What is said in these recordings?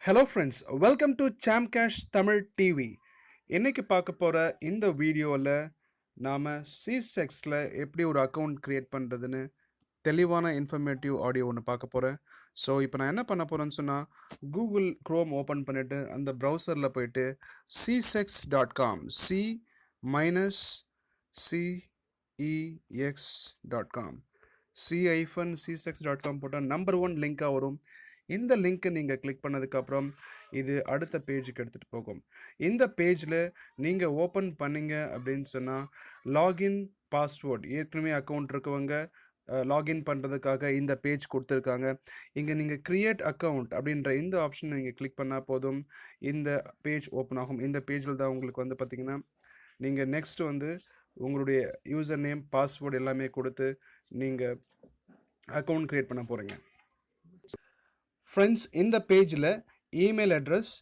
Hello friends, welcome to Chamcash Tamil TV. இன்னைக்கு பார்க்க போற இந்த வீடியோவில் நாம C6ல எப்படி ஒரு அக்கவுண்ட் கிரியேட் பண்ணுறதுன்னு தெளிவான இன்ஃபர்மேட்டிவ் ஆடியோ ஒன்று பார்க்க போகிறேன். ஸோ இப்போ நான் என்ன பண்ண போகிறேன்னு சொன்னால் கூகுள் க்ரோம் ஓப்பன் பண்ணிவிட்டு அந்த ப்ரௌசரில் போயிட்டு c6.com c-cex.com c-c6.com போட்டால் நம்பர் 1 லிங்காக வரும். இந்த லிங்க்கை நீங்கள் கிளிக் பண்ணதுக்கப்புறம் இது அடுத்த பேஜுக்கு எடுத்துகிட்டு போகும். இந்த பேஜில் நீங்கள் ஓப்பன் பண்ணிங்க அப்படின்னு சொன்னால் லாகின் பாஸ்வேர்ட் ஏற்கனவே அக்கௌண்ட் இருக்கவங்க லாகின் பண்ணுறதுக்காக இந்த பேஜ் கொடுத்துருக்காங்க. இங்கே நீங்கள் க்ரியேட் அக்கௌண்ட் அப்படின்ற இந்த ஆப்ஷன் நீங்கள் கிளிக் பண்ணால் போதும், இந்த பேஜ் ஓப்பன் ஆகும். இந்த பேஜில் தான் உங்களுக்கு வந்து பார்த்திங்கன்னா நீங்கள் நெக்ஸ்ட் வந்து உங்களுடைய யூசர் நேம் பாஸ்வேர்டு எல்லாமே கொடுத்து நீங்கள் அக்கௌண்ட் க்ரியேட் பண்ண போகிறீங்க. ஃப்ரெண்ட்ஸ், இந்த பேஜில் இமெயில் அட்ரஸ்,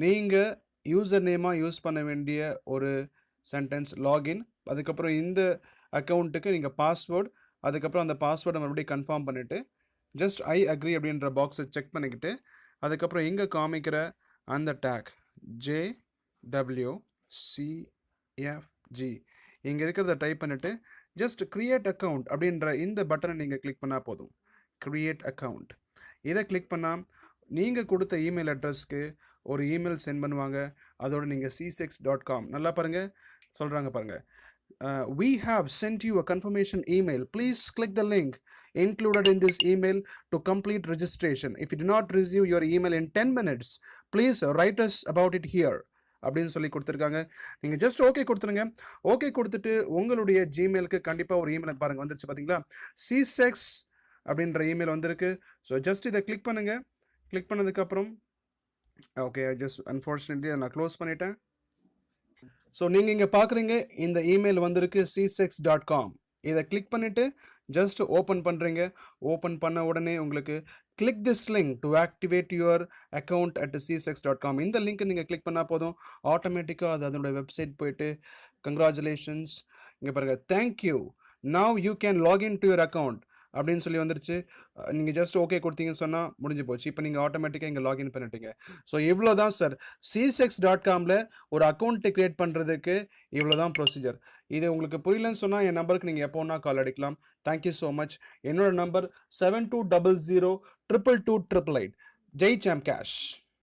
நீங்கள் யூசர் நேமாக யூஸ் பண்ண வேண்டிய ஒரு சென்டென்ஸ் லாகின், அதுக்கப்புறம் இந்த அக்கௌண்ட்டுக்கு நீங்கள் பாஸ்வேர்டு, அதுக்கப்புறம் அந்த பாஸ்வேர்டை மறுபடியும் கன்ஃபார்ம் பண்ணிவிட்டு ஜஸ்ட் ஐ அக்ரி அப்படின்ற பாக்ஸை செக் பண்ணிக்கிட்டு அதுக்கப்புறம் இங்கே காமிக்கிற அந்த டேக் JWCFG இங்கே இருக்கிறத டைப் பண்ணிவிட்டு ஜஸ்ட் க்ரியேட் அக்கௌண்ட் அப்படின்ற இந்த பட்டனை நீங்கள் கிளிக் பண்ணால் போதும். க்ரியேட் அக்கௌண்ட் இதை கிளிக் பண்ணால் நீங்கள் கொடுத்த இமெயில் அட்ரஸ்க்கு ஒரு இமெயில் சென்ட் பண்ணுவாங்க. அதோடு நீங்கள் c6.com நல்லா பாருங்கள் சொல்கிறாங்க பாருங்கள். We have sent you a confirmation email. Please click the link included in this email to complete registration. If you do not receive your email in 10 minutes, please write us about it here. அப்படின்னு சொல்லி கொடுத்துருக்காங்க. நீங்கள் just okay கொடுத்துருங்க. Okay கொடுத்துட்டு உங்களுடைய ஜிமெயிலுக்கு கண்டிப்பாக ஒரு email பாருங்கள் வந்துருச்சு பார்த்தீங்களா, c6 அப்படின்ற இமெயில் வந்திருக்கு. ஸோ ஜஸ்ட் இதை கிளிக் பண்ணுங்கள். கிளிக் பண்ணதுக்கப்புறம் ஓகே ஜஸ்ட் அன்ஃபார்ச்சுனேட்லி அதை நான் க்ளோஸ் பண்ணிட்டேன். ஸோ நீங்கள் இங்கே பார்க்குறீங்க இந்த இமெயில் வந்திருக்கு c6.com. இதை கிளிக் பண்ணிவிட்டு ஜஸ்ட் ஓப்பன் பண்ணுறீங்க. ஓப்பன் பண்ண உடனே உங்களுக்கு click this link to activate your account at c6.com இந்த லிங்க்கை நீங்கள் கிளிக் பண்ணால் போதும், ஆட்டோமேட்டிக்காக அது அதனுடைய வெப்சைட் போயிட்டு கங்க்ராச்சுலேஷன்ஸ் இங்கே பாருங்கள், thank you, now you can login to your account அப்படின்னு சொல்லி வந்துருச்சு. நீங்கள் ஜஸ்ட் ஓகே கொடுத்தீங்கன்னு சொன்னால் முடிஞ்சு போச்சு. இப்போ நீங்கள் ஆட்டோமேட்டிக்காக இங்கே லாகின் பண்ணிட்டீங்க. ஸோ இவ்வளோ தான் சார், c6.comல ஒரு அக்கௌண்ட்டை க்ரியேட் பண்ணுறதுக்கு இவ்வளோ தான் ப்ரொசீஜர். இது உங்களுக்கு புரியலன்னு சொன்னால் என் நம்பருக்கு நீங்கள் எப்போ ஒன்றா கால் அடிக்கலாம். Thank you so much. என்னோட நம்பர் 7200222888. ஜெய் சாம்கேஷ்.